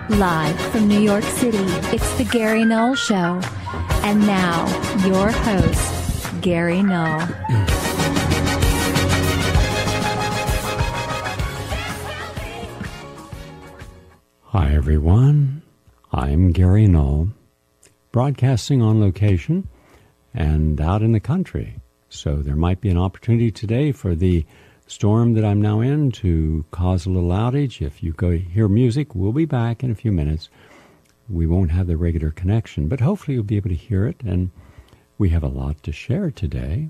Live from New York City, it's the Gary Null Show. And now, your host, Gary Null. Hi, everyone. I'm Gary Null, broadcasting on location and out in the country. So there might be an opportunity today for the storm that I'm now in to cause a little outage. If you go hear music, we'll be back in a few minutes. We won't have the regular connection, but hopefully you'll be able to hear it, and we have a lot to share today.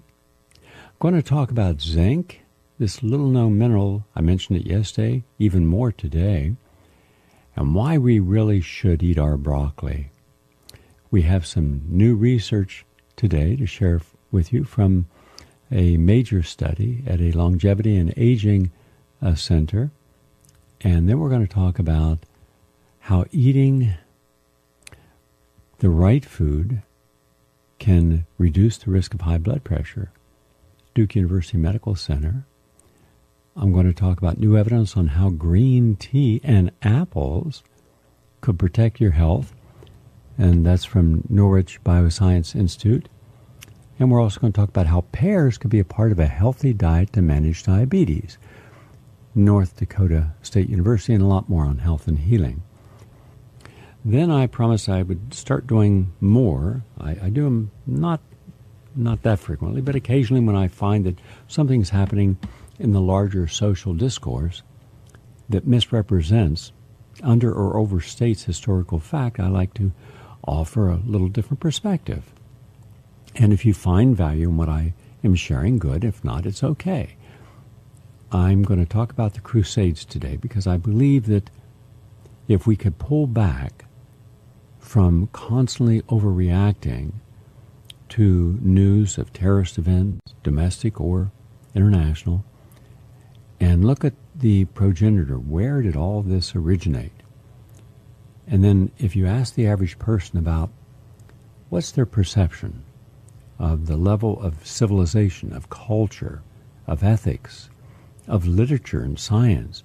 I'm going to talk about zinc, this little-known mineral. I mentioned it yesterday, even more today, and why we really should eat our broccoli. We have some new research today to share with you from a major study at a longevity and aging center. And then we're going to talk about how eating the right food can reduce the risk of high blood pressure. Duke University Medical Center. I'm going to talk about new evidence on how green tea and apples could protect your health. And that's from Norwich Bioscience Institute. And we're also going to talk about how pears could be a part of a healthy diet to manage diabetes. North Dakota State University, and a lot more on health and healing. Then I promised I would start doing more. I do them not that frequently, but occasionally when I find that something's happening in the larger social discourse that misrepresents, under or overstates historical fact, I like to offer a little different perspective. And if you find value in what I am sharing, good. If not, it's okay. I'm going to talk about the Crusades today because I believe that if we could pull back from constantly overreacting to news of terrorist events, domestic or international, and look at the progenitor, where did all this originate? And then if you ask the average person about what's their perception of the level of civilization, of culture, of ethics, of literature and science,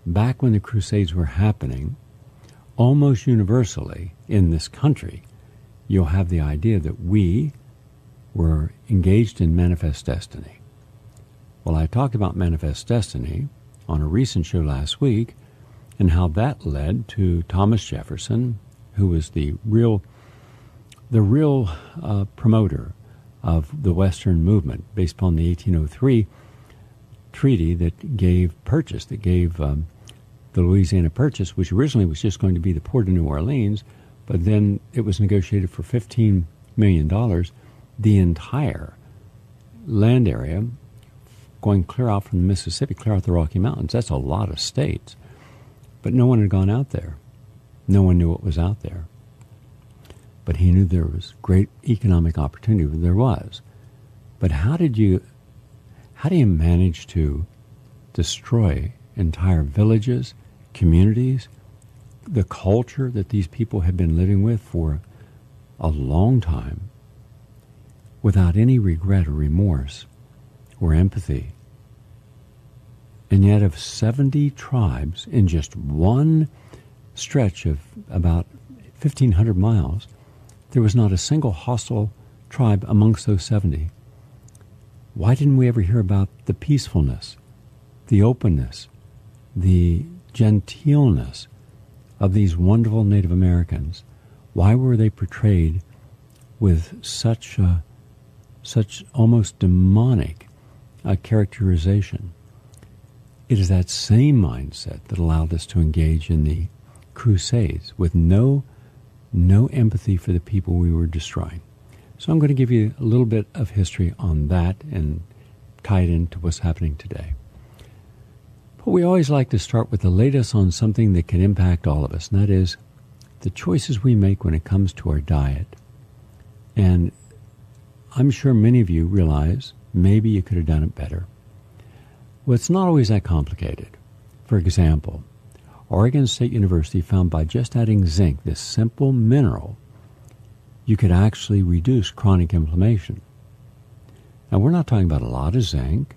back when the Crusades were happening, almost universally in this country, you'll have the idea that we were engaged in manifest destiny. Well, I talked about manifest destiny on a recent show last week and how that led to Thomas Jefferson, who was the real promoter of the Western movement based upon the 1803 treaty that gave the Louisiana Purchase, which originally was just going to be the Port of New Orleans, but then it was negotiated for $15 million, the entire land area going clear out from the Mississippi, clear out the Rocky Mountains. That's a lot of states. But no one had gone out there. No one knew what was out there. But he knew there was great economic opportunity. There was. But how do you manage to destroy entire villages, communities, the culture that these people have been living with for a long time without any regret or remorse or empathy? And yet of 70 tribes in just one stretch of about 1,500 miles, there was not a single hostile tribe amongst those 70. Why didn't we ever hear about the peacefulness, the openness, the genteelness of these wonderful Native Americans? Why were they portrayed with such almost demonic characterization? It is that same mindset that allowed us to engage in the Crusades with no empathy for the people we were destroying. So I'm going to give you a little bit of history on that and tie it into what's happening today. But we always like to start with the latest on something that can impact all of us, and that is the choices we make when it comes to our diet. And I'm sure many of you realize maybe you could have done it better. Well, it's not always that complicated. For example, Oregon State University found by just adding zinc, this simple mineral, you could actually reduce chronic inflammation. Now, we're not talking about a lot of zinc.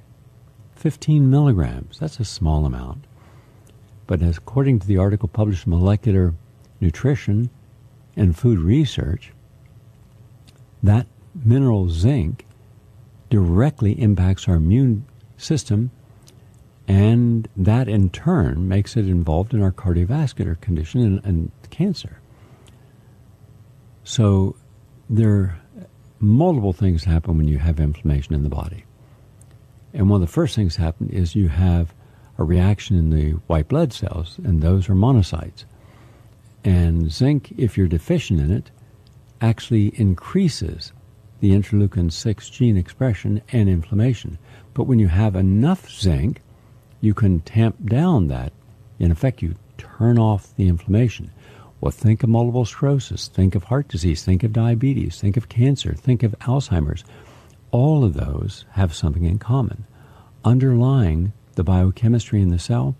15 milligrams, that's a small amount. but as according to the article published in Molecular Nutrition and Food Research, that mineral zinc directly impacts our immune system, and that in turn makes it involved in our cardiovascular condition and cancer. So there are multiple things happen when you have inflammation in the body. And one of the first things happen is you have a reaction in the white blood cells, and those are monocytes. And zinc, if you're deficient in it, actually increases the interleukin-6 gene expression and inflammation. But when you have enough zinc, you can tamp down that. In effect, you turn off the inflammation. Well, think of multiple sclerosis, think of heart disease, think of diabetes, think of cancer, think of Alzheimer's. All of those have something in common. Underlying the biochemistry in the cell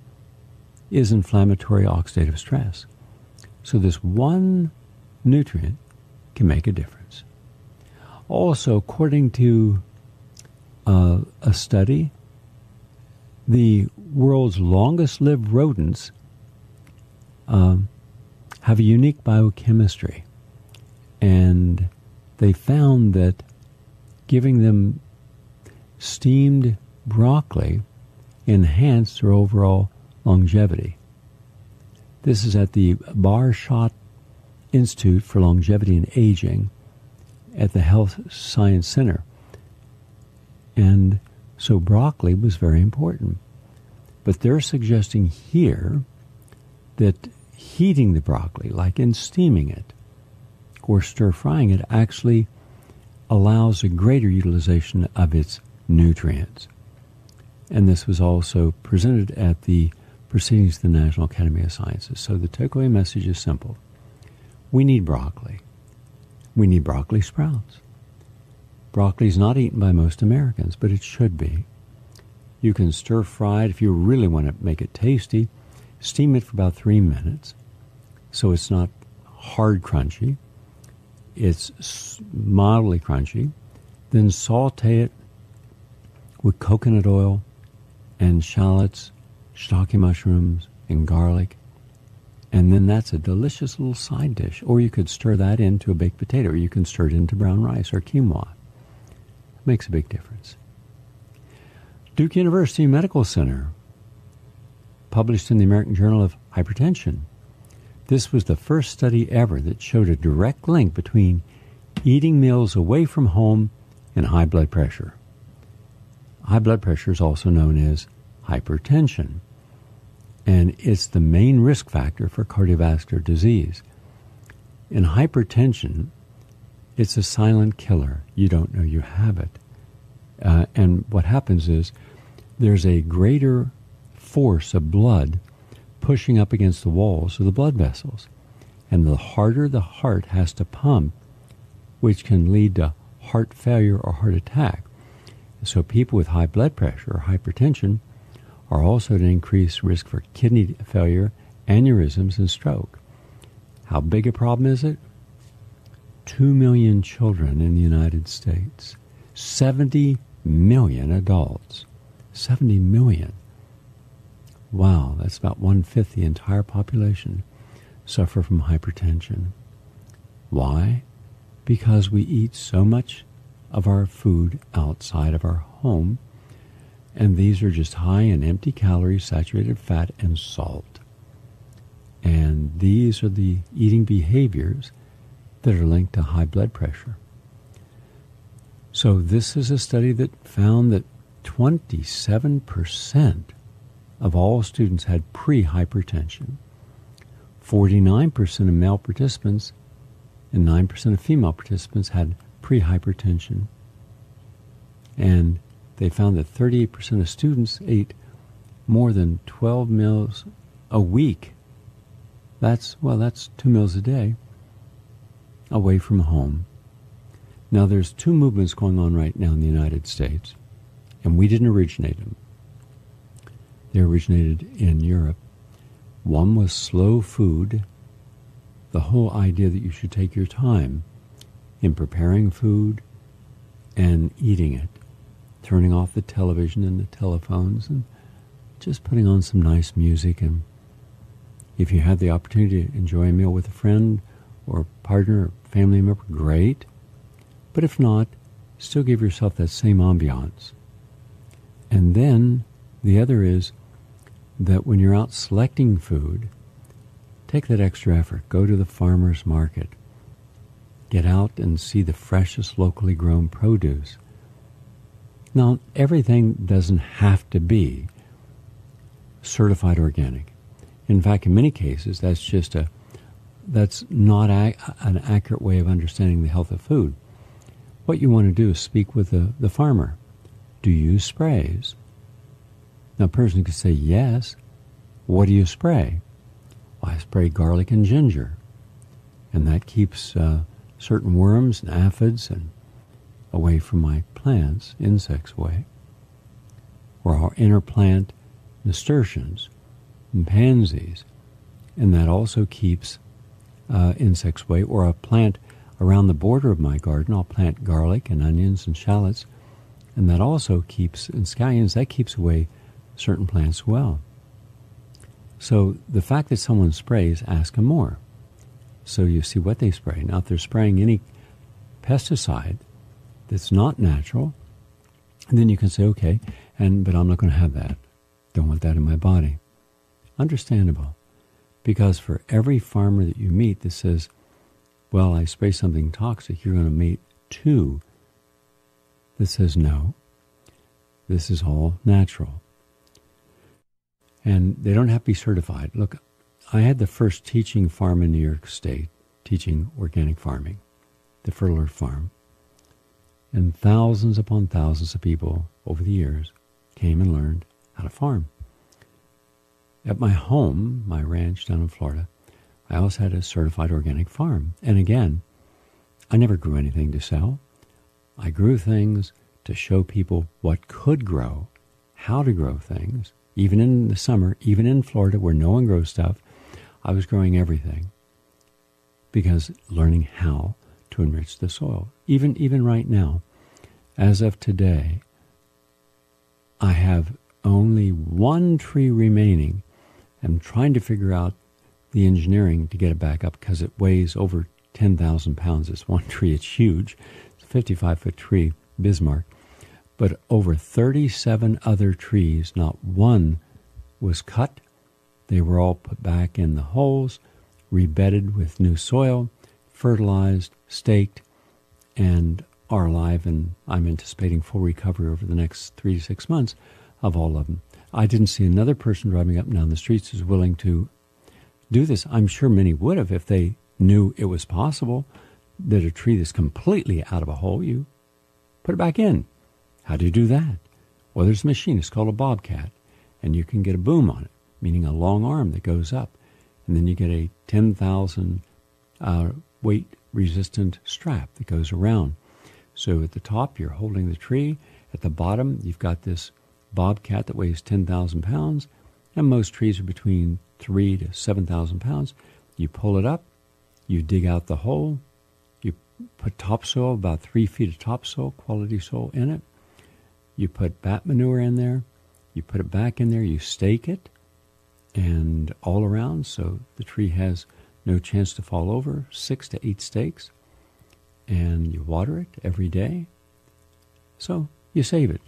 is inflammatory oxidative stress. So this one nutrient can make a difference. Also, according to a study, the world's longest-lived rodents have a unique biochemistry, and they found that giving them steamed broccoli enhanced their overall longevity. This is at the Bar-Shot Institute for Longevity and Aging at the Health Science Center. And so broccoli was very important. But they're suggesting here that heating the broccoli, like in steaming it or stir-frying it, actually allows a greater utilization of its nutrients. And this was also presented at the Proceedings of the National Academy of Sciences. So the takeaway message is simple. We need broccoli. We need broccoli sprouts. Broccoli is not eaten by most Americans, but it should be. You can stir fry it if you really want to make it tasty. Steam it for about 3 minutes so it's not hard crunchy. It's mildly crunchy. Then saute it with coconut oil and shallots, shiitake mushrooms, and garlic. And then that's a delicious little side dish. Or you could stir that into a baked potato, or you can stir it into brown rice or quinoa. It makes a big difference. Duke University Medical Center, published in the American Journal of Hypertension. This was the first study ever that showed a direct link between eating meals away from home and high blood pressure. High blood pressure is also known as hypertension, and it's the main risk factor for cardiovascular disease. In hypertension, it's a silent killer. You don't know you have it. And what happens is there's a greater force of blood pushing up against the walls of the blood vessels. And the harder the heart has to pump, which can lead to heart failure or heart attack. So people with high blood pressure or hypertension are also at an increased risk for kidney failure, aneurysms, and stroke. How big a problem is it? 2 million children in the United States. 70 million adults. 70 million. Wow, that's about 1/5 the entire population suffer from hypertension. Why? Because we eat so much of our food outside of our home, and these are just high in empty calories, saturated fat, and salt. And these are the eating behaviors that are linked to high blood pressure. So this is a study that found that 27% of all students had pre-hypertension. 49% of male participants and 9% of female participants had pre-hypertension. And they found that 38% of students ate more than 12 meals a week. That's 2 meals a day away from home. Now there's 2 movements going on right now in the United States, and we didn't originate them. They originated in Europe. One was slow food, the whole idea that you should take your time in preparing food and eating it, turning off the television and the telephones and just putting on some nice music and If you have the opportunity to enjoy a meal with a friend or partner or family member, great. But if not, still give yourself that same ambiance. And then the other is that when you're out selecting food, take that extra effort. Go to the farmer's market. Get out and see the freshest locally grown produce. Now, everything doesn't have to be certified organic. In fact, in many cases, that's not an accurate way of understanding the health of food. What you want to do is speak with the farmer. Do you use sprays? Now, a person could say, yes. What do you spray? Well, I spray garlic and ginger. And that keeps certain worms and aphids and away from my plants, insects away. Or I'll interplant nasturtiums and pansies, and that also keeps insects away. Or I'll plant around the border of my garden, I'll plant garlic and onions and shallots, and that also keeps, and scallions, that keeps away certain plants well. So the fact that someone sprays, ask them more. So you see what they spray. Now, if they're spraying any pesticide that's not natural, then you can say, okay, but I'm not going to have that. Don't want that in my body. Understandable. Because for every farmer that you meet that says, well, I spray something toxic, you're going to meet two that says, no, this is all natural. And they don't have to be certified. Look, I had the first teaching farm in New York State, teaching organic farming, the Fertile Farm. And thousands upon thousands of people over the years came and learned how to farm. At my home, my ranch down in Florida, I also had a certified organic farm. And again, I never grew anything to sell. I grew things to show people what could grow, how to grow things. Even in the summer, even in Florida where no one grows stuff, I was growing everything. Because learning how to enrich the soil. Even right now, as of today, I have only one tree remaining. I'm trying to figure out the engineering to get it back up because it weighs over 10,000 pounds. It's one tree. It's huge. It's a 55-foot tree, Bismarck. But over 37 other trees, not one was cut. They were all put back in the holes, rebedded with new soil, fertilized, staked, and are alive. And I'm anticipating full recovery over the next 3 to 6 months of all of them. I didn't see another person driving up and down the streets who's willing to do this. I'm sure many would have if they knew it was possible that a tree that's completely out of a hole, you put it back in. How do you do that? Well, there's a machine. It's called a bobcat, and you can get a boom on it, meaning a long arm that goes up, and then you get a 10,000 weight-resistant strap that goes around. So at the top, you're holding the tree. At the bottom, you've got this bobcat that weighs 10,000 pounds, and most trees are between 3,000 to 7,000 pounds. You pull it up, you dig out the hole, you put topsoil, about 3 feet of topsoil, quality soil in it. You put bat manure in there, you put it back in there, you stake it, and all around, so the tree has no chance to fall over, 6 to 8 stakes, and you water it every day, so you save it.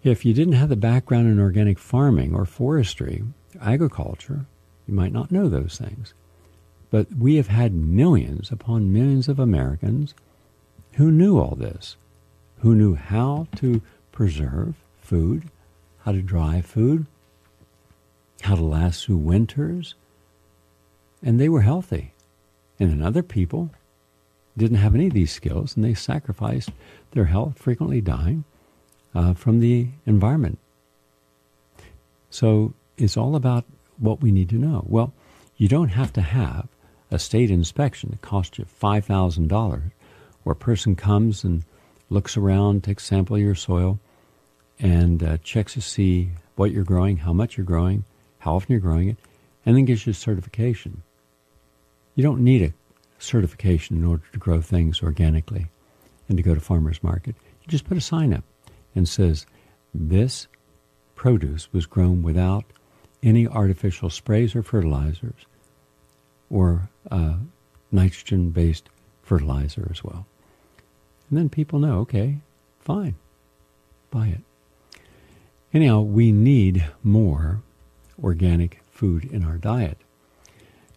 If you didn't have the background in organic farming or forestry, agriculture, you might not know those things. But we have had millions upon millions of Americans who knew all this, who knew how to preserve food, how to dry food, how to last through winters, and they were healthy. And then other people didn't have any of these skills, and they sacrificed their health, frequently dying from the environment. So it's all about what we need to know. Well, you don't have to have a state inspection that costs you $5,000, where a person comes and looks around, takes a sample of your soil, and checks to see what you're growing, how much you're growing, how often you're growing it, and then gives you a certification. You don't need a certification in order to grow things organically and to go to farmer's market. You just put a sign up and says, this produce was grown without any artificial sprays or fertilizers, or nitrogen-based fertilizer as well. And then people know, okay, fine, buy it. Anyhow, we need more organic food in our diet.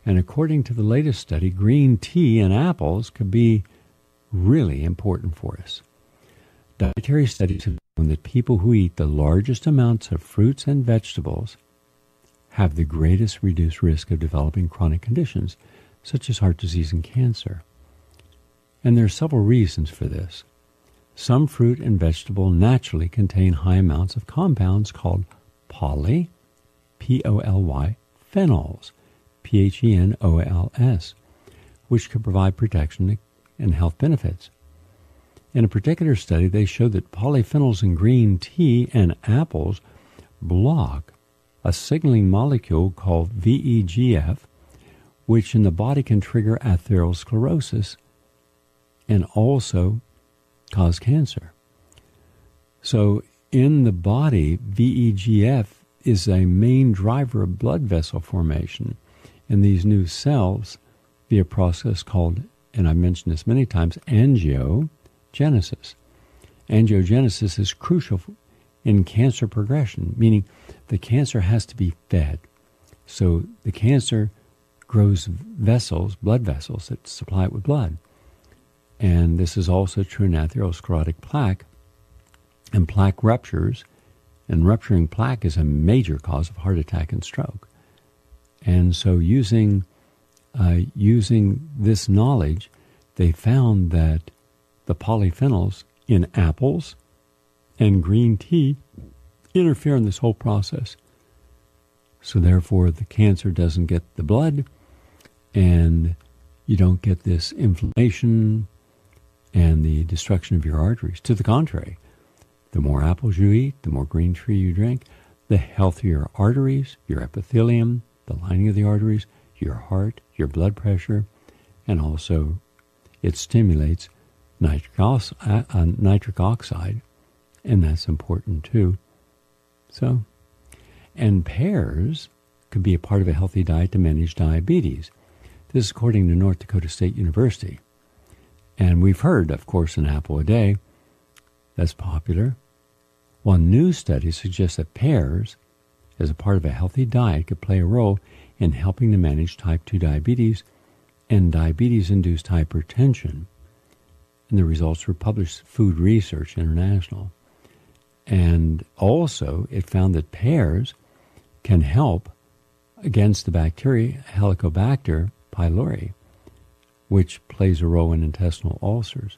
And according to the latest study, green tea and apples could be really important for us. Dietary studies have shown that people who eat the largest amounts of fruits and vegetables have the greatest reduced risk of developing chronic conditions, such as heart disease and cancer. And there are several reasons for this. Some fruit and vegetable naturally contain high amounts of compounds called P-O-L-Y, phenols, P-H-E-N-O-L-S, which could provide protection and health benefits. In a particular study, they showed that polyphenols in green tea and apples block a signaling molecule called VEGF, which in the body can trigger atherosclerosis and also cause cancer. So in the body, VEGF is a main driver of blood vessel formation in these new cells via a process called, and I've mentioned this many times, angiogenesis. Angiogenesis is crucial in cancer progression, meaning the cancer has to be fed. So the cancer grows vessels, blood vessels, that supply it with blood. And this is also true in atherosclerotic plaque and plaque ruptures. And rupturing plaque is a major cause of heart attack and stroke. And so using this knowledge, they found that the polyphenols in apples and green tea interfere in this whole process. So therefore, the cancer doesn't get the blood, and you don't get this inflammation and the destruction of your arteries. To the contrary, the more apples you eat, the more green tea you drink, the healthier arteries, your epithelium, the lining of the arteries, your heart, your blood pressure, and also it stimulates nitric oxide, and that's important too. So, and pears could be a part of a healthy diet to manage diabetes. This is according to North Dakota State University. And we've heard, of course, an apple a day. That's popular. One new study suggests that pears, as a part of a healthy diet, could play a role in helping to manage type 2 diabetes and diabetes-induced hypertension. And the results were published in Food Research International. And also, it found that pears can help against the bacteria Helicobacter pylori, which plays a role in intestinal ulcers.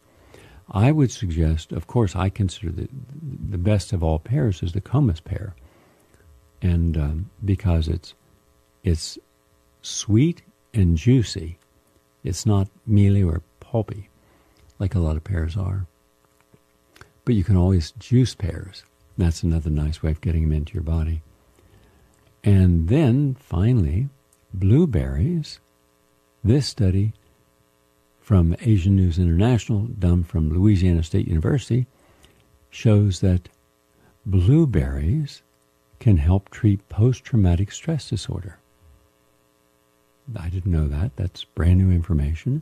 I would suggest, of course, I consider the best of all pears is the Comus pear, and because it's sweet and juicy. It's not mealy or pulpy like a lot of pears are. But you can always juice pears. That's another nice way of getting them into your body. And then, finally, blueberries. This study from Asian News International, done from Louisiana State University, shows that blueberries can help treat post-traumatic stress disorder. I didn't know that. That's brand new information.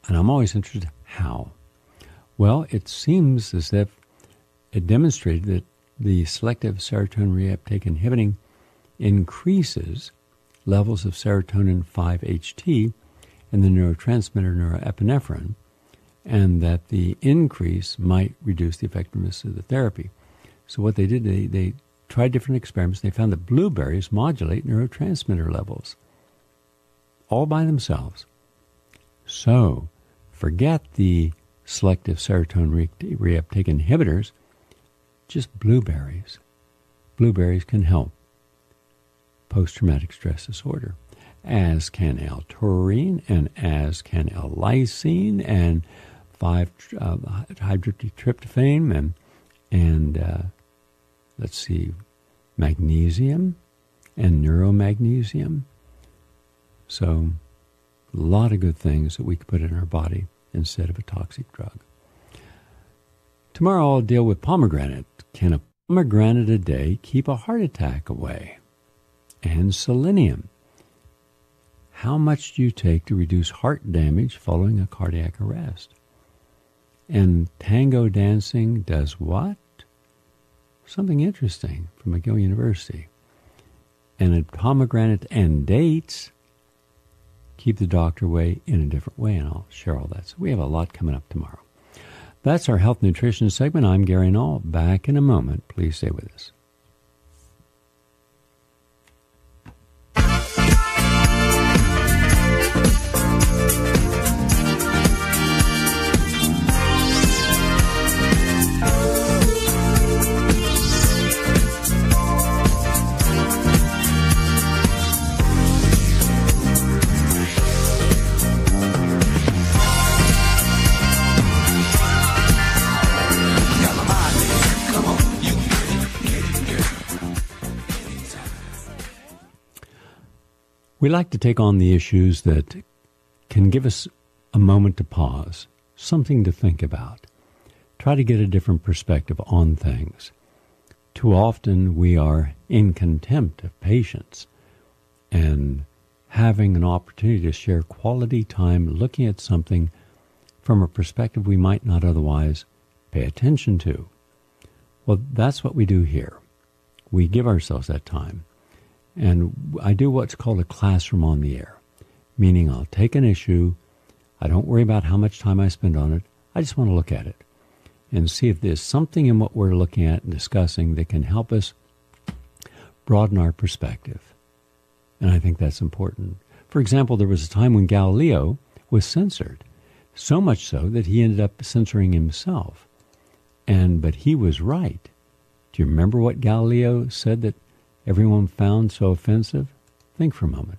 And I'm always interested, how? Well, it seems as if it demonstrated that the selective serotonin reuptake inhibiting increases levels of serotonin 5-HT and the neurotransmitter norepinephrine, and that the increase might reduce the effectiveness of the therapy. So what they did, they tried different experiments. They found that blueberries modulate neurotransmitter levels all by themselves. So forget the selective serotonin reuptake inhibitors, just blueberries. Blueberries can help post-traumatic stress disorder, as can L-taurine and as can L-lysine and 5-hydroxytryptophan and let's see, magnesium and neuromagnesium. So a lot of good things that we could put in our body instead of a toxic drug. Tomorrow I'll deal with pomegranate. Can a pomegranate a day keep a heart attack away? and selenium. How much do you take to reduce heart damage following a cardiac arrest? And tango dancing does what? Something interesting from McGill University. And a pomegranate and dates keep the doctor away in a different way, and I'll share all that. So we have a lot coming up tomorrow. That's our health nutrition segment. I'm Gary Null. Back in a moment. Please stay with us. We like to take on the issues that can give us a moment to pause, something to think about, try to get a different perspective on things. Too often we are in contempt of patience and having an opportunity to share quality time looking at something from a perspective we might not otherwise pay attention to. Well, that's what we do here. We give ourselves that time. And I do what's called a classroom on the air, meaning I'll take an issue. I don't worry about how much time I spend on it. I just want to look at it and see if there's something in what we're looking at and discussing that can help us broaden our perspective. And I think that's important. For example, there was a time when Galileo was censored, so much so that he ended up censoring himself. But he was right. Do you remember what Galileo said that everyone found so offensive? Think for a moment.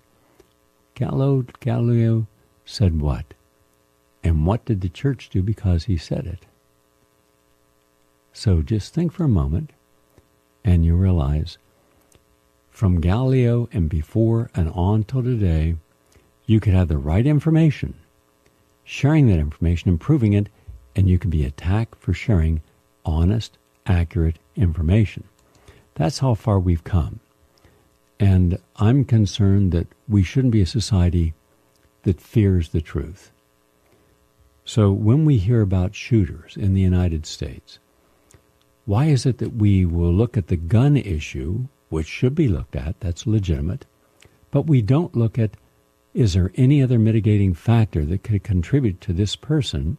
Galileo said what? And what did the church do because he said it? So just think for a moment, and you realize from Galileo and before and on till today, you could have the right information, sharing that information, improving it, and you can be attacked for sharing honest, accurate information. That's how far we've come. And I'm concerned that we shouldn't be a society that fears the truth. So when we hear about shooters in the United States, why is it that we will look at the gun issue, which should be looked at, that's legitimate, but we don't look at, is there any other mitigating factor that could contribute to this person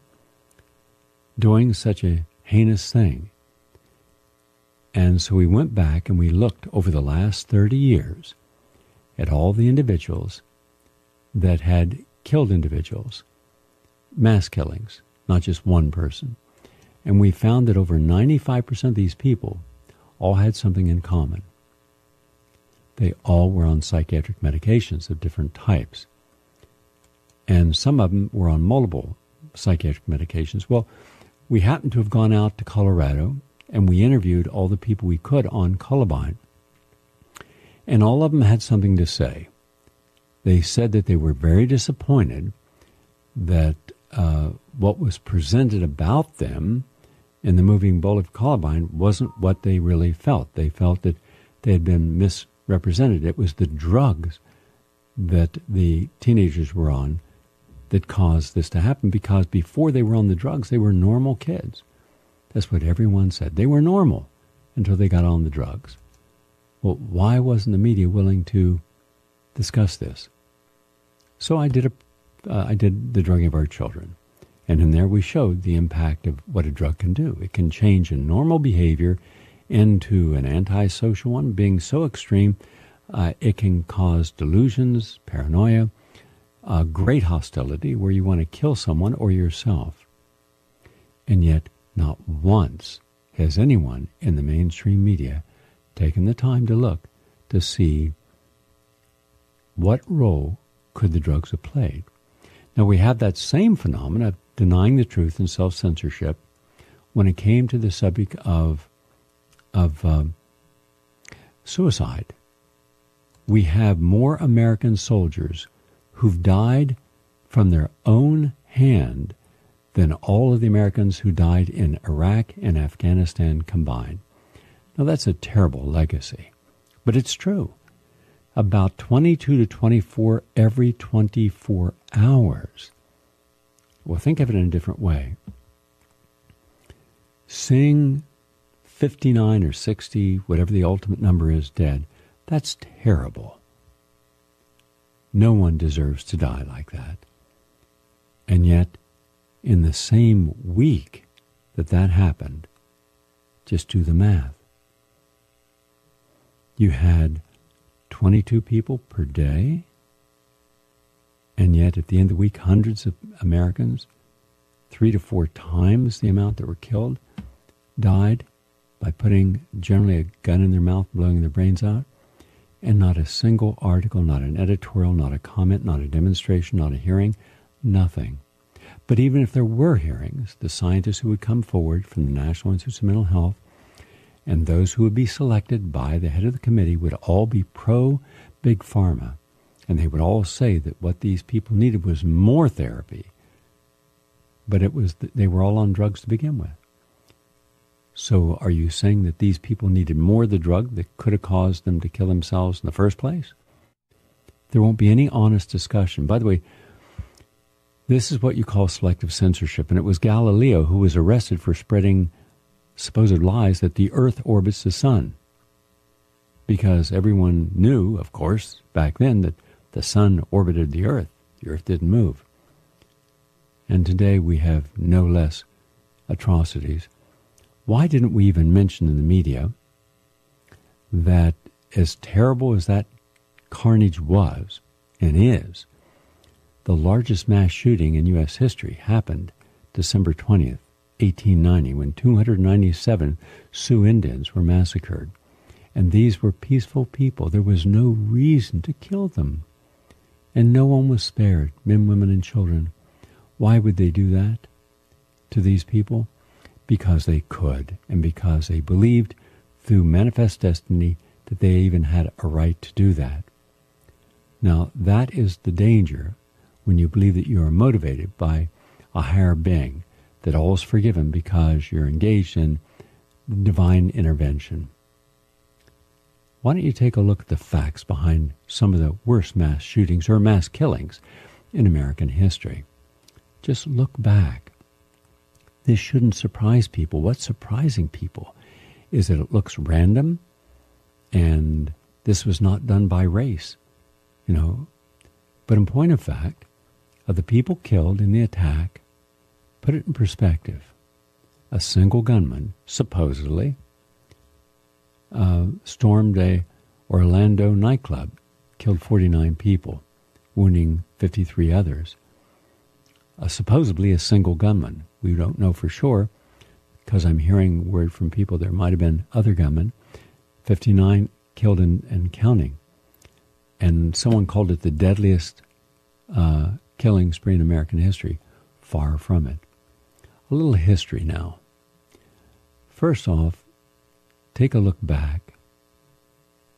doing such a heinous thing? And so we went back and we looked over the last 30 years at all the individuals that had killed individuals, mass killings, not just one person. And we found that over 95% of these people all had something in common. They all were on psychiatric medications of different types. And some of them were on multiple psychiatric medications. Well, we happened to have gone out to Colorado, and we interviewed all the people we could on Columbine. And all of them had something to say. They said that they were very disappointed that what was presented about them in the movie Bullet Columbine wasn't what they really felt. They felt that they had been misrepresented. It was the drugs that the teenagers were on that caused this to happen, because before they were on the drugs, they were normal kids. That's what everyone said. They were normal until they got on the drugs. Well, why wasn't the media willing to discuss this? So I did the drugging of our children. And in there we showed the impact of what a drug can do. It can change a normal behavior into an antisocial one, being so extreme, it can cause delusions, paranoia, great hostility where you want to kill someone or yourself. And yet, not once has anyone in the mainstream media taken the time to look to see what role could the drugs have played. Now, we have that same phenomenon of denying the truth and self-censorship when it came to the subject of suicide. We have more American soldiers who've died from their own hand than all of the Americans who died in Iraq and Afghanistan combined. Now, that's a terrible legacy, but it's true. about 22 to 24 every 24 hours. Well, think of it in a different way. Seeing 59 or 60, whatever the ultimate number is, dead, that's terrible. No one deserves to die like that. And yet, in the same week that happened, just do the math. You had 22 people per day, and yet at the end of the week, hundreds of Americans, 3 to 4 times the amount that were killed, died by putting generally a gun in their mouth, blowing their brains out, and not a single article, not an editorial, not a comment, not a demonstration, not a hearing, nothing. But even if there were hearings, the scientists who would come forward from the National Institutes of Mental Health and those who would be selected by the head of the committee would all be pro-Big Pharma. And they would all say that what these people needed was more therapy. But they were all on drugs to begin with. So are you saying that these people needed more of the drug that could have caused them to kill themselves in the first place? There won't be any honest discussion. By the way, this is what you call selective censorship, and it was Galileo who was arrested for spreading supposed lies that the Earth orbits the sun. Because everyone knew, of course, back then that the sun orbited the Earth. The Earth didn't move. And today we have no less atrocities. Why didn't we even mention in the media that as terrible as that carnage was and is, the largest mass shooting in U.S. history happened December 20th, 1890, when 297 Sioux Indians were massacred. And these were peaceful people. There was no reason to kill them. And no one was spared, men, women, and children. Why would they do that to these people? Because they could, and because they believed through manifest destiny that they even had a right to do that. Now, that is the danger when you believe that you are motivated by a higher being, that all is forgiven because you're engaged in divine intervention. Why don't you take a look at the facts behind some of the worst mass shootings or mass killings in American history? Just look back. This shouldn't surprise people. What's surprising people is that it looks random, and this was not done by race, But in point of fact, of the people killed in the attack, put it in perspective. A single gunman, supposedly, stormed a Orlando nightclub, killed 49 people, wounding 53 others. Supposedly a single gunman. We don't know for sure, because I'm hearing word from people there might have been other gunmen. 59 killed and counting. And someone called it the deadliest killing spree in American history. Far from it. A little history now. First off, take a look back.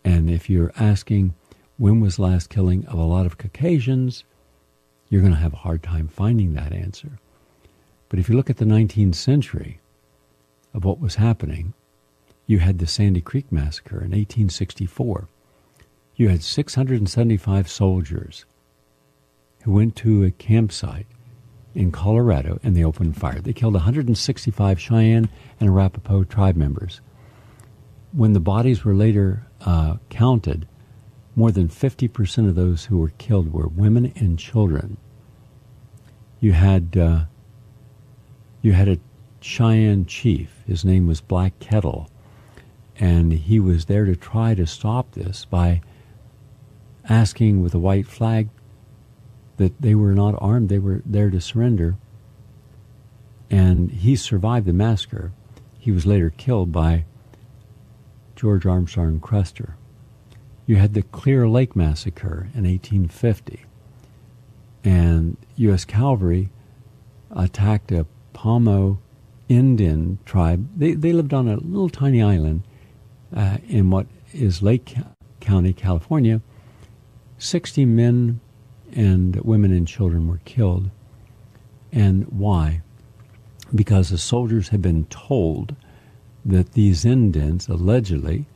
And if you're asking when was the last killing of a lot of Caucasians, you're going to have a hard time finding that answer. But if you look at the 19th century of what was happening, you had the Sandy Creek Massacre in 1864. You had 675 soldiers who went to a campsite in Colorado and they opened fire. They killed 165 Cheyenne and Arapaho tribe members. When the bodies were later counted, more than 50% of those who were killed were women and children. You had a Cheyenne chief. His name was Black Kettle, and he was there to try to stop this by asking with a white flag that they were not armed, they were there to surrender. And he survived the massacre. He was later killed by George Armstrong Custer. You had the Clear Lake Massacre in 1850, and U.S. Cavalry attacked a Pomo Indian tribe. They lived on a little tiny island in what is Lake County, California. 60 men and women and children were killed. And why? Because the soldiers had been told that these Indians allegedly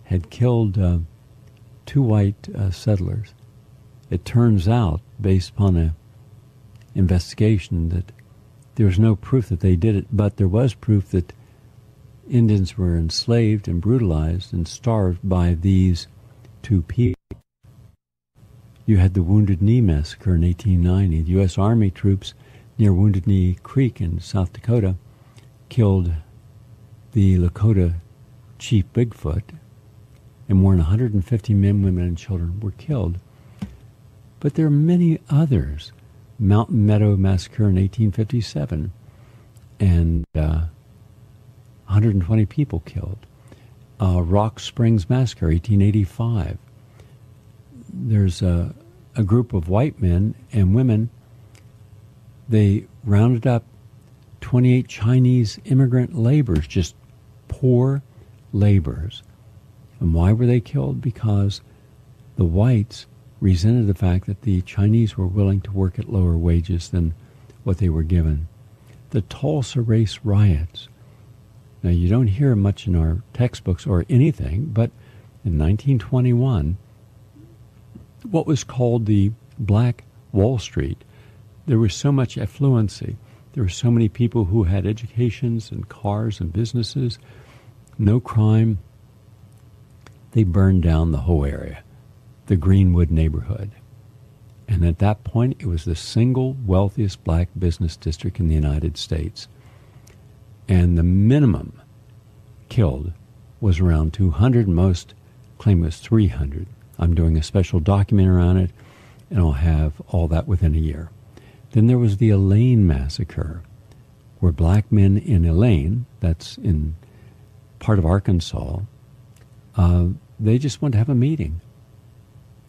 had killed 2 white settlers. It turns out, based upon an investigation, that there was no proof that they did it, but there was proof that Indians were enslaved and brutalized and starved by these 2 people. You had the Wounded Knee Massacre in 1890. The U.S. Army troops near Wounded Knee Creek in South Dakota killed the Lakota Chief Bigfoot, and more than 150 men, women, and children were killed. But there are many others. Mountain Meadow Massacre in 1857, and 120 people killed. Rock Springs Massacre, 1885. There's a group of white men and women. They rounded up 28 Chinese immigrant laborers, just poor laborers. And why were they killed? Because the whites resented the fact that the Chinese were willing to work at lower wages than what they were given. The Tulsa Race Riots. Now, you don't hear much in our textbooks or anything, but in 1921, what was called the Black Wall Street, there was so much affluency. There were so many people who had educations and cars and businesses, no crime. They burned down the whole area, the Greenwood neighborhood. And at that point, it was the single wealthiest black business district in the United States. And the minimum killed was around 200. Most claim it was 300. I'm doing a special documentary on it, and I'll have all that within a year. Then there was the Elaine Massacre, where black men in Elaine, that's in part of Arkansas, they just wanted to have a meeting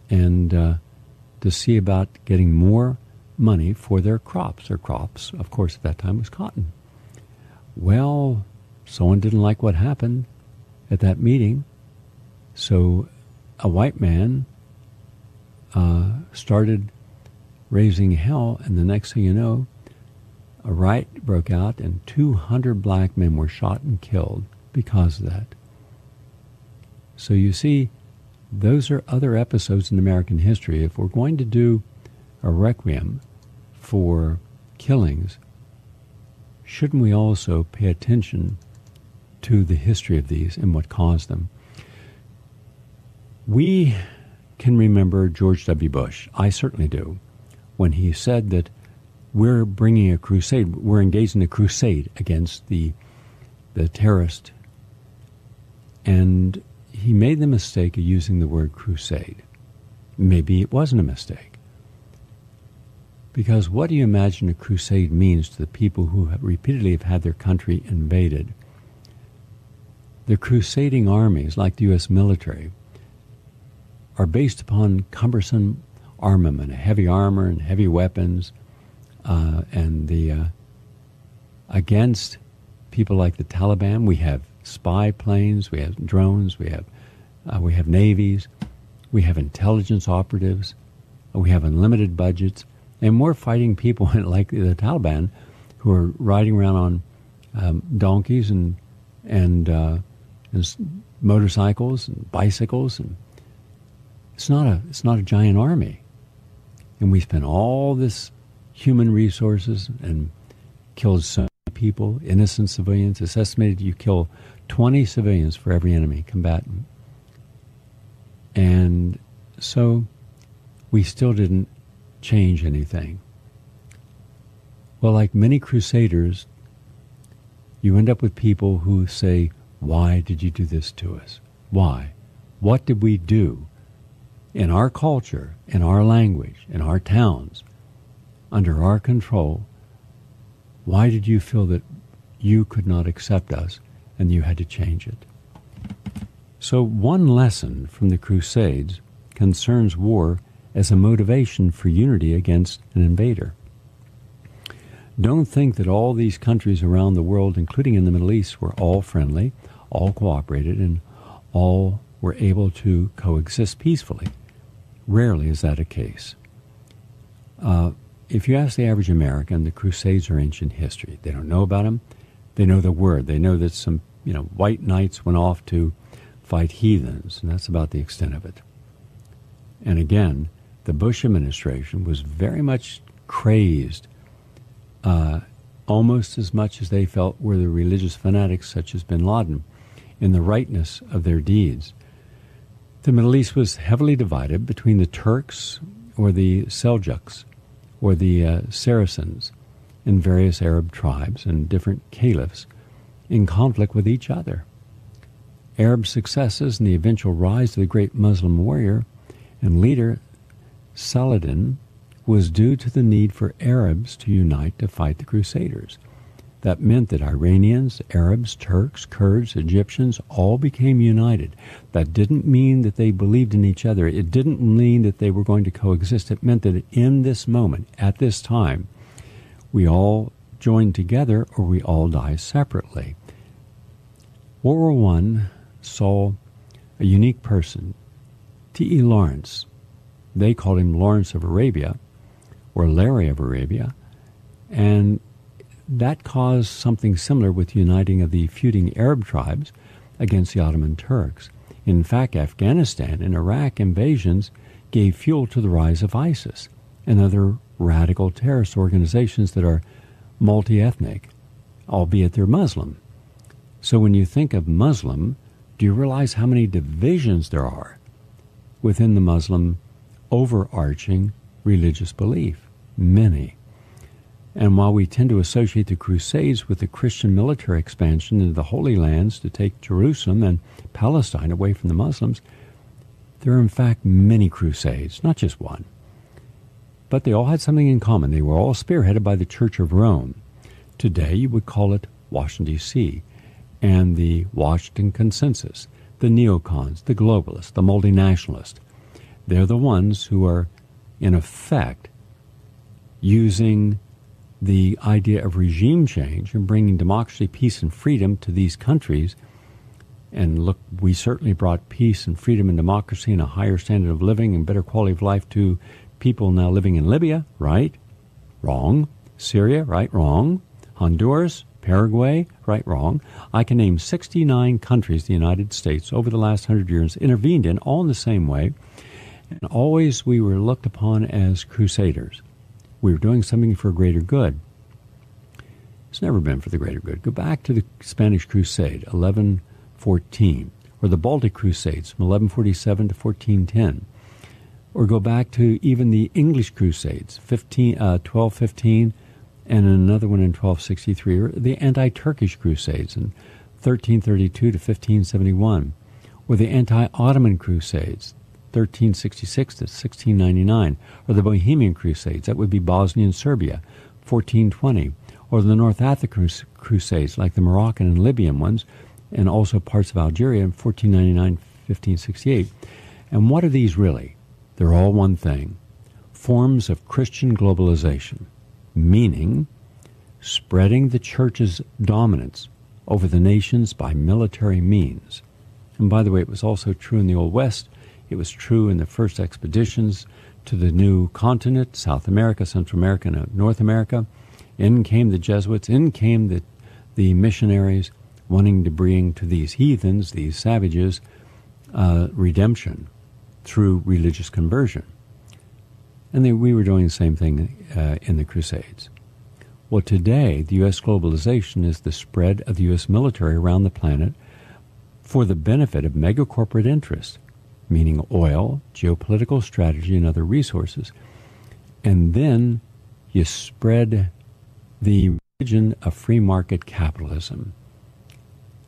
and to see about getting more money for their crops. Their crops, of course, at that time was cotton. Well, someone didn't like what happened at that meeting, so a white man started raising hell, and the next thing you know, a riot broke out, and 200 black men were shot and killed because of that. So you see, those are other episodes in American history. If we're going to do a requiem for killings, shouldn't we also pay attention to the history of these and what caused them? We can remember George W. Bush, I certainly do, when he said that we're bringing a crusade, we're engaged in a crusade against the terrorist. And he made the mistake of using the word crusade. Maybe it wasn't a mistake. Because what do you imagine a crusade means to the people who have repeatedly have had their country invaded? The crusading armies, like the U.S. military, are based upon cumbersome armament, heavy armor and heavy weapons, against people like the Taliban. We have spy planes, we have drones, we have navies, we have intelligence operatives, we have unlimited budgets, and we're fighting people like the Taliban who are riding around on donkeys and motorcycles and bicycles, and it's not a giant army. And we spend all this human resources and killed so many people, innocent civilians. It's estimated you kill 20 civilians for every enemy combatant. And so we still didn't change anything. Well, like many crusaders, you end up with people who say, why did you do this to us? Why? What did we do in our culture, in our language, in our towns, under our control? Why did you feel that you could not accept us and you had to change it? So one lesson from the Crusades concerns war as a motivation for unity against an invader. Don't think that all these countries around the world, including in the Middle East, were all friendly, all cooperated, and all were able to coexist peacefully. Rarely is that a case. If you ask the average American, the Crusades are ancient history. They don't know about them. They know the word. They know that some, white knights went off to fight heathens, and that's about the extent of it. And again, the Bush administration was very much crazed, almost as much as they felt were the religious fanatics such as bin Laden, in the rightness of their deeds. The Middle East was heavily divided between the Turks or the Seljuks or the Saracens and various Arab tribes and different caliphs in conflict with each other. Arab successes and the eventual rise of the great Muslim warrior and leader Saladin was due to the need for Arabs to unite to fight the Crusaders. That meant that Iranians, Arabs, Turks, Kurds, Egyptians all became united. That didn't mean that they believed in each other. It didn't mean that they were going to coexist. It meant that in this moment, at this time, we all join together or we all die separately. World War I saw a unique person, T.E. Lawrence. They called him Lawrence of Arabia, or Larry of Arabia, and that caused something similar with the uniting of the feuding Arab tribes against the Ottoman Turks. In fact, Afghanistan and Iraq invasions gave fuel to the rise of ISIS and other radical terrorist organizations that are multi-ethnic, albeit they're Muslim. So when you think of Muslim, do you realize how many divisions there are within the Muslim overarching religious belief? Many. And while we tend to associate the Crusades with the Christian military expansion into the Holy Lands to take Jerusalem and Palestine away from the Muslims, there are in fact many Crusades, not just one. But they all had something in common. They were all spearheaded by the Church of Rome. Today you would call it Washington, D.C., and the Washington Consensus, the neocons, the globalists, the multinationalists. They're the ones who are, in effect, using the idea of regime change and bringing democracy, peace, and freedom to these countries. And look, we certainly brought peace and freedom and democracy and a higher standard of living and better quality of life to people now living in Libya, right? Wrong. Syria, right? Wrong. Honduras, Paraguay, right? Wrong. I can name 69 countries the United States over the last 100 years intervened in, all in the same way. And always we were looked upon as crusaders. We were doing something for a greater good. It's never been for the greater good. Go back to the Spanish Crusade, 1114, or the Baltic Crusades from 1147 to 1410, or go back to even the English Crusades, 1215, and another one in 1263, or the Anti-Turkish Crusades in 1332 to 1571, or the Anti-Ottoman Crusades, 1366 to 1699, or the Bohemian Crusades, that would be Bosnia and Serbia, 1420, or the North African Crusades, like the Moroccan and Libyan ones, and also parts of Algeria in 1499, 1568. And what are these really? They're all one thing: forms of Christian globalization, meaning spreading the church's dominance over the nations by military means. And by the way, it was also true in the Old West. It was true in the first expeditions to the new continent, South America, Central America, and North America. In came the Jesuits, in came the missionaries wanting to bring to these heathens, these savages, redemption through religious conversion. And we were doing the same thing in the Crusades. Well, today, the U.S. globalization is the spread of the U.S. military around the planet for the benefit of mega-corporate interests, meaning oil, geopolitical strategy, and other resources. And then you spread the religion of free market capitalism.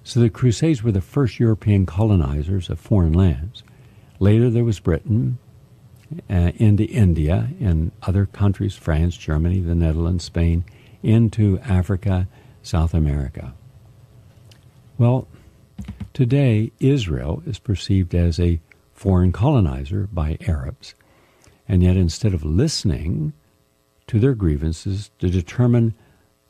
So the Crusades were the first European colonizers of foreign lands. Later there was Britain, into India and other countries, France, Germany, the Netherlands, Spain, into Africa, South America. Well, today Israel is perceived as a foreign colonizer by Arabs. And yet instead of listening to their grievances to determine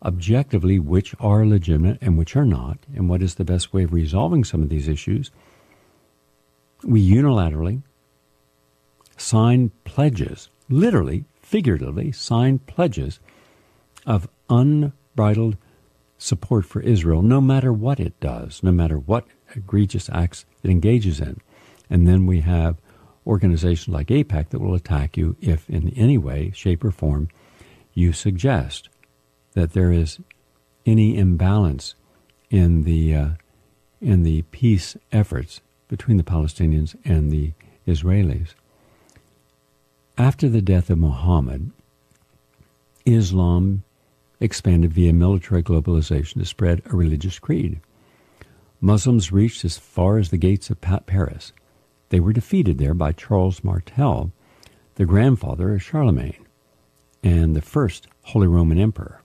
objectively which are legitimate and which are not, and what is the best way of resolving some of these issues, we unilaterally sign pledges, literally, figuratively sign pledges of unbridled support for Israel, no matter what it does, no matter what egregious acts it engages in. And then we have organizations like AIPAC that will attack you if in any way, shape, or form you suggest that there is any imbalance in the peace efforts between the Palestinians and the Israelis. After the death of Muhammad, Islam expanded via military globalization to spread a religious creed. Muslims reached as far as the gates of Paris. They were defeated there by Charles Martel, the grandfather of Charlemagne, and the first Holy Roman Emperor.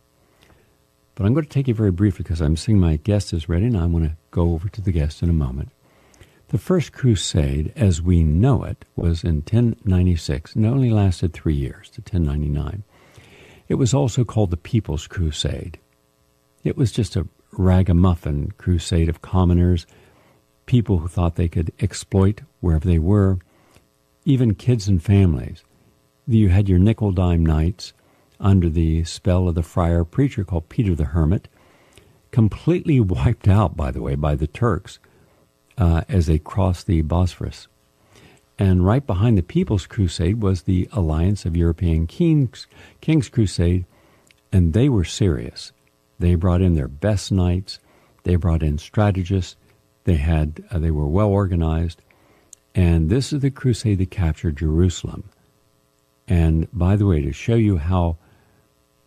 But I'm going to take you very briefly because I'm seeing my guest is ready, and I want to go over to the guest in a moment. The First Crusade, as we know it, was in 1096, and it only lasted 3 years, to 1099. It was also called the People's Crusade. It was just a ragamuffin crusade of commoners, people who thought they could exploit wherever they were, even kids and families. You had your nickel-dime knights under the spell of the friar preacher called Peter the Hermit, completely wiped out, by the way, by the Turks as they crossed the Bosphorus. And right behind the People's Crusade was the Alliance of European Kings Crusade, and they were serious. They brought in their best knights. They brought in strategists. They were well organized. And this is the crusade that captured Jerusalem. And by the way, to show you how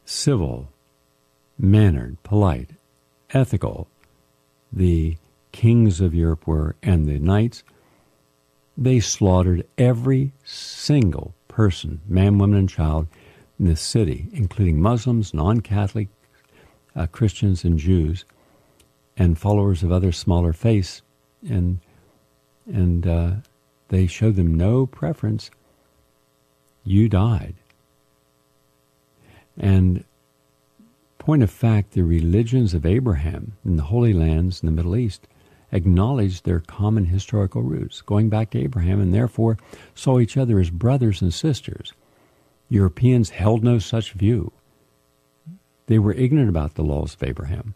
civil, mannered, polite, ethical the kings of Europe were and the knights, they slaughtered every single person, man, woman, and child in the city, including Muslims, non-Catholic, Christians, and Jews, and followers of other smaller faiths, and they showed them no preference. You died. And point of fact, the religions of Abraham in the Holy Lands in the Middle East acknowledged their common historical roots, going back to Abraham, and therefore saw each other as brothers and sisters. Europeans held no such view. They were ignorant about the laws of Abraham.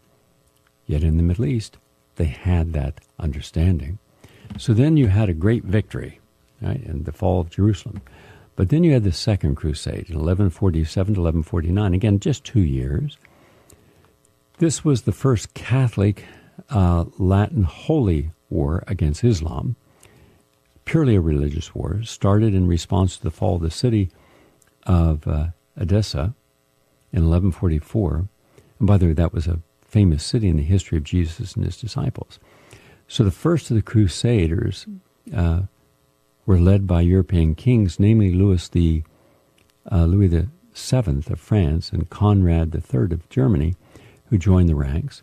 Yet in the Middle East, they had that understanding. So then you had a great victory, right, in the fall of Jerusalem. But then you had the Second Crusade in 1147 to 1149, again, just 2 years. This was the first Catholic Latin holy war against Islam, purely a religious war, started in response to the fall of the city of Edessa in 1144. And by the way, that was a famous city in the history of Jesus and his disciples. So the first of the Crusaders were led by European kings, namely Louis VII of France and Conrad III of Germany, who joined the ranks.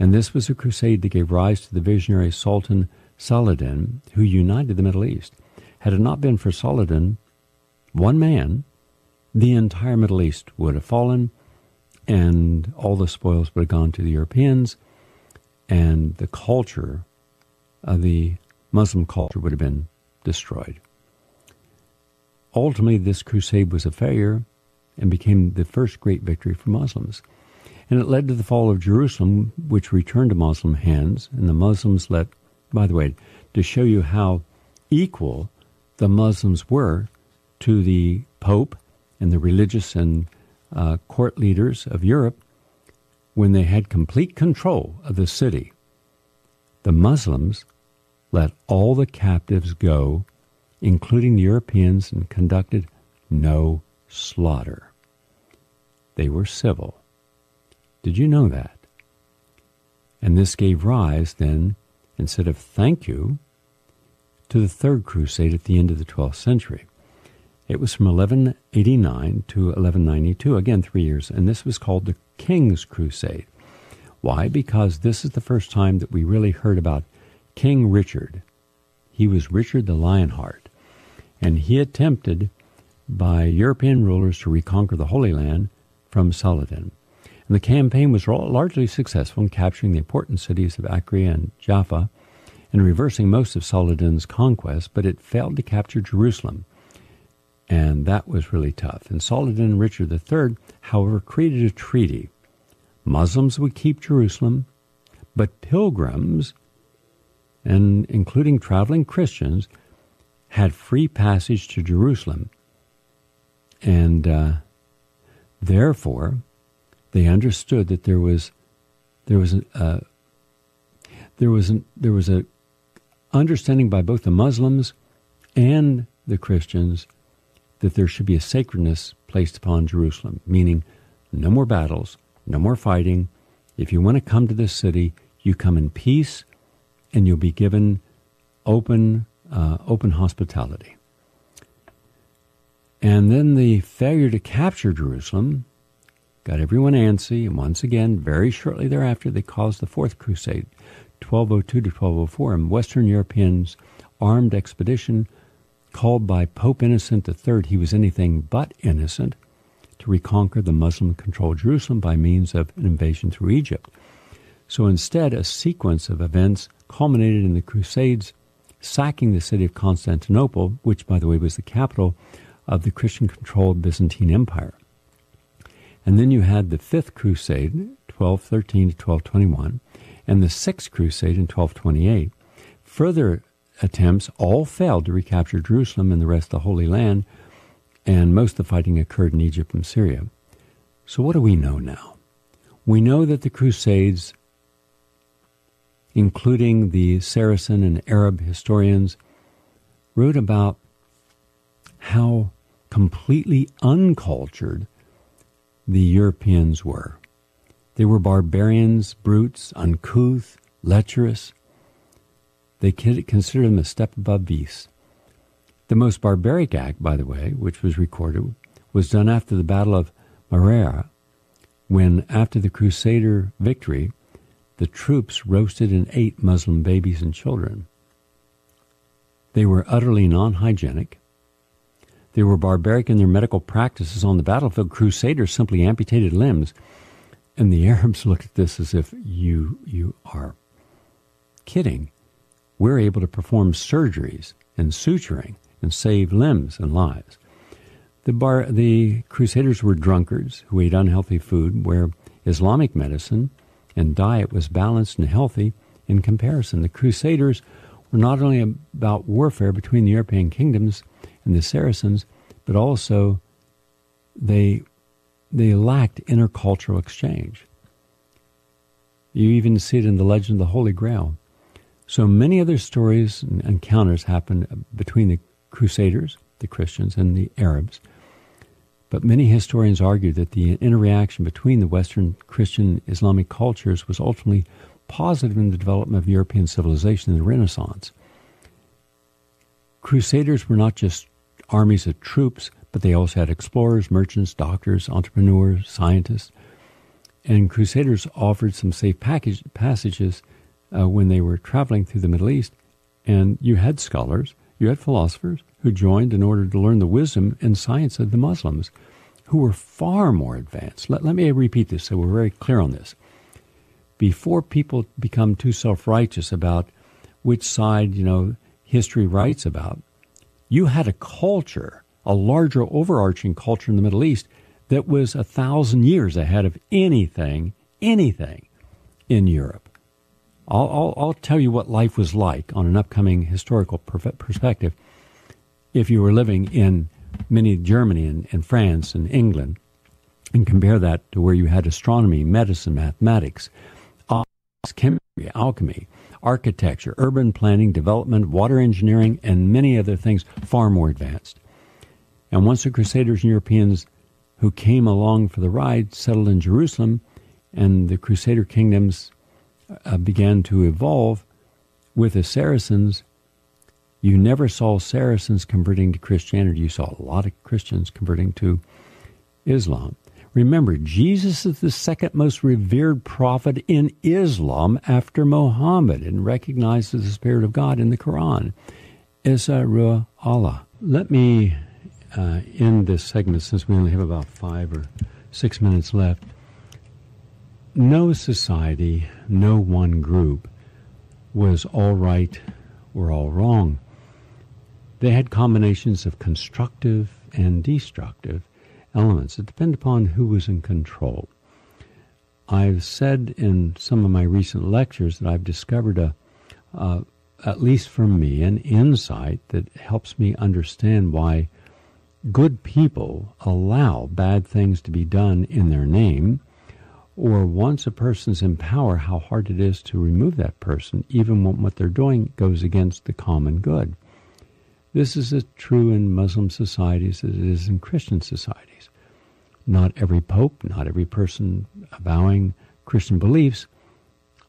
And this was a crusade that gave rise to the visionary Sultan Saladin, who united the Middle East. Had it not been for Saladin, one man, the entire Middle East would have fallen, and all the spoils would have gone to the Europeans, and the culture, the Muslim culture, would have been destroyed. Ultimately, this crusade was a failure and became the first great victory for Muslims. And it led to the fall of Jerusalem, which returned to Muslim hands, and the Muslims let, by the way, to show you how equal the Muslims were to the Pope and the religious and court leaders of Europe, when they had complete control of the city, the Muslims let all the captives go, including the Europeans, and conducted no slaughter. They were civil. Did you know that? And this gave rise then, instead of thank you, to the Third Crusade at the end of the 12th century. It was from 1189 to 1192, again 3 years, and this was called the King's Crusade. Why? Because this is the first time that we really heard about King Richard. He was Richard the Lionheart, and he attempted by European rulers to reconquer the Holy Land from Saladin. And the campaign was largely successful in capturing the important cities of Acre and Jaffa and reversing most of Saladin's conquests, but it failed to capture Jerusalem. And that was really tough. And Saladin and Richard III, however, created a treaty. Muslims would keep Jerusalem, but pilgrims, and including traveling Christians, had free passage to Jerusalem, and therefore they understood that there was a understanding by both the Muslims and the Christians that there should be a sacredness placed upon Jerusalem, meaning no more battles, no more fighting. If you want to come to this city, you come in peace, and you'll be given open hospitality. And then the failure to capture Jerusalem got everyone antsy, and once again, very shortly thereafter, they caused the Fourth Crusade, 1202 to 1204, and Western Europeans' armed expedition called by Pope Innocent III, he was anything but innocent, to reconquer the Muslim-controlled Jerusalem by means of an invasion through Egypt. So instead, a sequence of events culminated in the Crusades sacking the city of Constantinople, which, by the way, was the capital of the Christian-controlled Byzantine Empire. And then you had the Fifth Crusade, 1213 to 1221, and the Sixth Crusade in 1228. Further attempts all failed to recapture Jerusalem and the rest of the Holy Land, and most of the fighting occurred in Egypt and Syria. So what do we know now? We know that the Crusades, including the Saracen and Arab historians, wrote about how completely uncultured the Europeans were. They were barbarians, brutes, uncouth, lecherous. They considered them a step above beasts. The most barbaric act, by the way, which was recorded, was done after the Battle of Marera, when, after the Crusader victory, the troops roasted and ate Muslim babies and children. They were utterly non-hygienic. They were barbaric in their medical practices on the battlefield. Crusaders simply amputated limbs. And the Arabs looked at this as if, you are kidding. We're able to perform surgeries and suturing and save limbs and lives. The Crusaders were drunkards who ate unhealthy food, where Islamic medicine and diet was balanced and healthy in comparison. The Crusaders were not only about warfare between the European kingdoms and the Saracens, but also they lacked intercultural exchange. You even see it in the legend of the Holy Grail. So many other stories and encounters happened between the Crusaders, the Christians, and the Arabs. But many historians argue that the interaction between the Western Christian Islamic cultures was ultimately positive in the development of European civilization in the Renaissance. Crusaders were not just armies of troops, but they also had explorers, merchants, doctors, entrepreneurs, scientists. And Crusaders offered some safe passages when they were traveling through the Middle East. And you had scholars, you had philosophers who joined in order to learn the wisdom and science of the Muslims, who were far more advanced. Let me repeat this so we're very clear on this. Before people become too self-righteous about which side, history writes about, you had a culture, a larger overarching culture in the Middle East that was 1,000 years ahead of anything in Europe. I'll tell you what life was like on an upcoming historical perspective if you were living in mini Germany and France and England, and compare that to where you had astronomy, medicine, mathematics, chemistry, alchemy, architecture, urban planning, development, water engineering, and many other things far more advanced. And once the Crusaders and Europeans who came along for the ride settled in Jerusalem, and the Crusader kingdoms began to evolve with the Saracens, you never saw Saracens converting to Christianity. You saw a lot of Christians converting to Islam. Remember, Jesus is the second most revered prophet in Islam after Muhammad, and recognized as the Spirit of God in the Quran. Isa Ruh Allah. Let me end this segment, since we only have about 5 or 6 minutes left. No society, no one group was all right or all wrong. They had combinations of constructive and destructive elements. It depended upon who was in control. I've said in some of my recent lectures that I've discovered a at least for me, an insight that helps me understand why good people allow bad things to be done in their name, or once a person's in power, how hard it is to remove that person, even when what they're doing goes against the common good. This is as true in Muslim societies as it is in Christian societies. Not every pope, not every person avowing Christian beliefs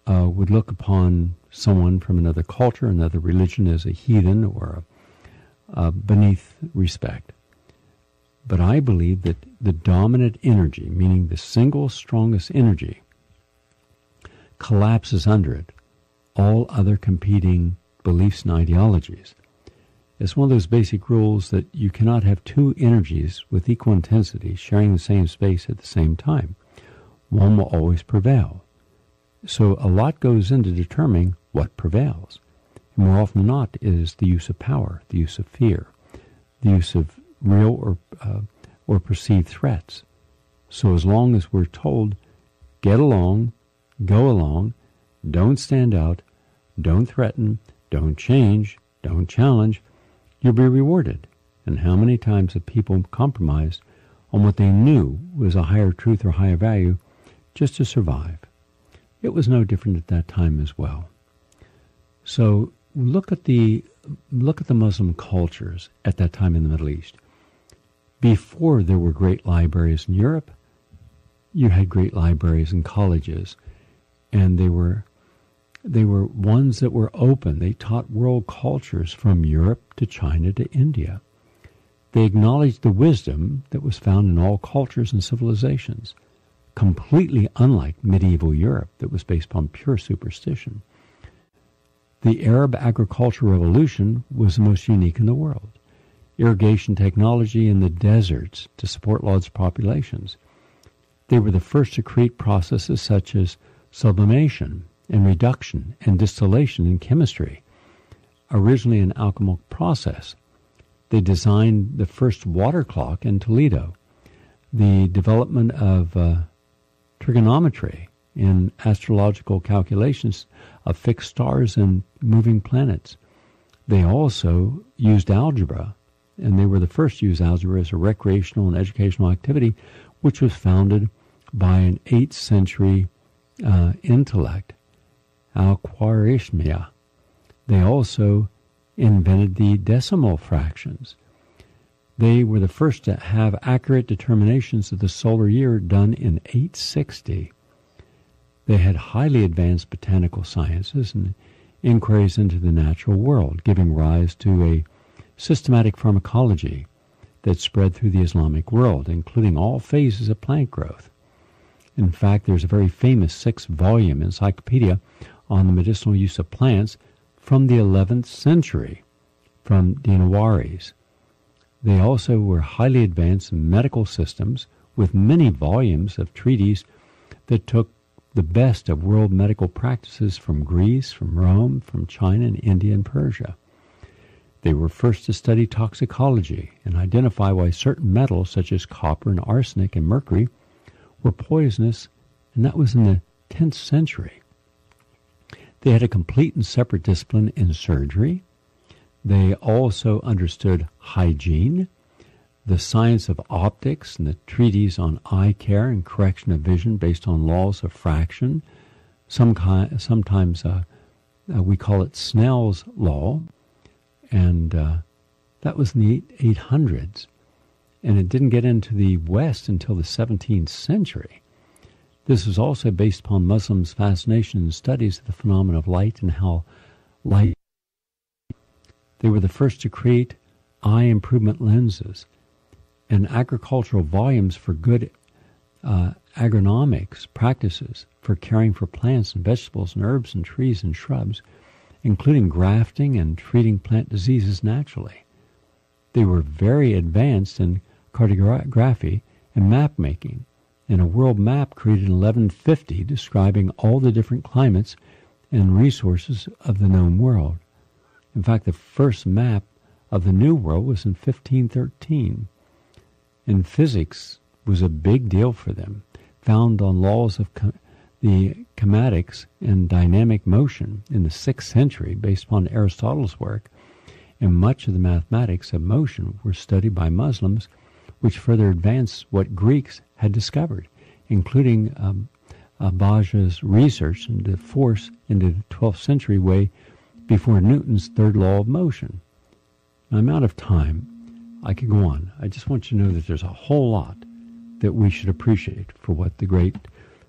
would look upon someone from another culture, another religion, as a heathen or beneath respect. But I believe that the dominant energy, meaning the single strongest energy, collapses under it all other competing beliefs and ideologies. It's one of those basic rules that you cannot have two energies with equal intensity sharing the same space at the same time. One will always prevail. So a lot goes into determining what prevails. And more often than not, it is the use of power, the use of fear, the use of real or perceived threats. So as long as we're told, get along, go along, don't stand out, don't threaten, don't change, don't challenge, you'll be rewarded. And how many times have people compromised on what they knew was a higher truth or higher value just to survive? It was no different at that time as well. So look at the Muslim cultures at that time in the Middle East. Before there were great libraries in Europe, you had great libraries in colleges, and they were ones that were open. They taught world cultures from Europe to China to India. They acknowledged the wisdom that was found in all cultures and civilizations, completely unlike medieval Europe that was based upon pure superstition. The Arab agricultural revolution was the most unique in the world. Irrigation technology in the deserts to support large populations. They were the first to create processes such as sublimation and reduction and distillation in chemistry, originally an alchemical process. They designed the first water clock in Toledo, the development of trigonometry in astrological calculations of fixed stars and moving planets. They also used algebra, and they were the first to use algebra as a recreational and educational activity, which was founded by an 8th century intellect, Al-Khwarizmi. They also invented the decimal fractions. They were the first to have accurate determinations of the solar year done in 860. They had highly advanced botanical sciences and inquiries into the natural world, giving rise to a systematic pharmacology that spread through the Islamic world, including all phases of plant growth. In fact, there's a very famous 6-volume encyclopedia on the medicinal use of plants from the 11th century, from Dinawaris. They also were highly advanced in medical systems with many volumes of treatises that took the best of world medical practices from Greece, from Rome, from China and India and Persia. They were first to study toxicology and identify why certain metals such as copper and arsenic and mercury were poisonous, and that was in the 10th century. They had a complete and separate discipline in surgery. They also understood hygiene, the science of optics, and the treatise on eye care and correction of vision based on laws of fraction. Sometimes we call it Snell's law, and that was in the 800s. And it didn't get into the West until the 17th century. This was also based upon Muslims' fascination and studies of the phenomena of light and how light. They were the first to create eye improvement lenses and agricultural volumes for good agronomics practices for caring for plants and vegetables and herbs and trees and shrubs, including grafting and treating plant diseases naturally. They were very advanced in cartography and map making, and a world map created in 1150 describing all the different climates and resources of the known world. In fact, the first map of the New World was in 1513, and physics was a big deal for them, found on laws of the kinematics and dynamic motion in the 6th century based upon Aristotle's work, and much of the mathematics of motion were studied by Muslims, which further advanced what Greeks had discovered, including Baja's research into force into the 12th century way before Newton's third law of motion. Now, I'm out of time. I could go on. I just want you to know that there's a whole lot that we should appreciate for what the great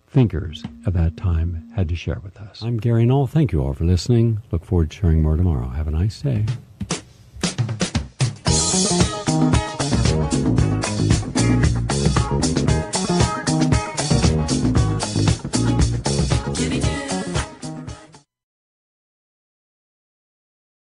thinkers of that time had to share with us. I'm Gary Null. Thank you all for listening. Look forward to sharing more tomorrow. Have a nice day.